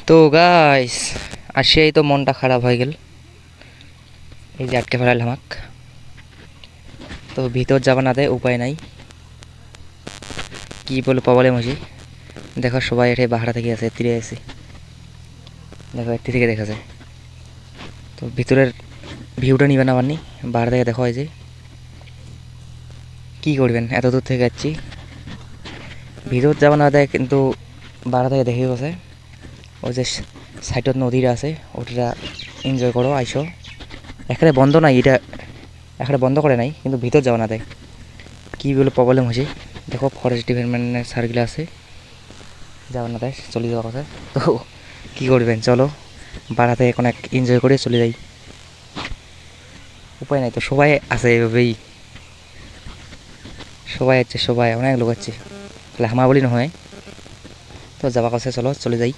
তো গাইস আসেই তো মনটা খারাপ হয়ে গেল। এই যে আটকে ফেলাল আমাক। তো ভিতর যাবা না দেয়, উপায় নাই, কি বলে প্রবলেম হয়েছে। দেখো সবাই এঠে বাহারা থেকে আছে, তীরে আছে, দেখো একটি থেকে দেখা যায়। তো ভিতরের ভিউটা নিবেন আবার নি, বাহারা থেকে দেখো। এই যে কি করবেন, এত দূর থেকে যাচ্ছি, ভিতর যাবা না দেয় কিন্তু বাহারা থেকে দেখে গেছে। ওই যে সাইডত নদীটা আছে, ওটা এনজয় করো আইসো। এখানে বন্ধ নাই, এটা এখানে বন্ধ করে নাই, কিন্তু ভিতর যাওয়া না দেয়, কী বলে প্রবলেম হয়েছে। দেখো ফরেস্ট ডিপার্টমেন্টের সার্কেল আছে, যাওয়া না দেয়, চলে যাওয়া কথা। তো কী করবেন, চলো বাড়াতে এখন এক এনজয় করে চলে যাই। উপায় নাই, তো সবাই আছে এভাবেই, সবাই আছে, সবাই অনেক লোক আছে, তাহলে হামা বলি নহয়। তো যাবা কথা, চলো চলে যাই।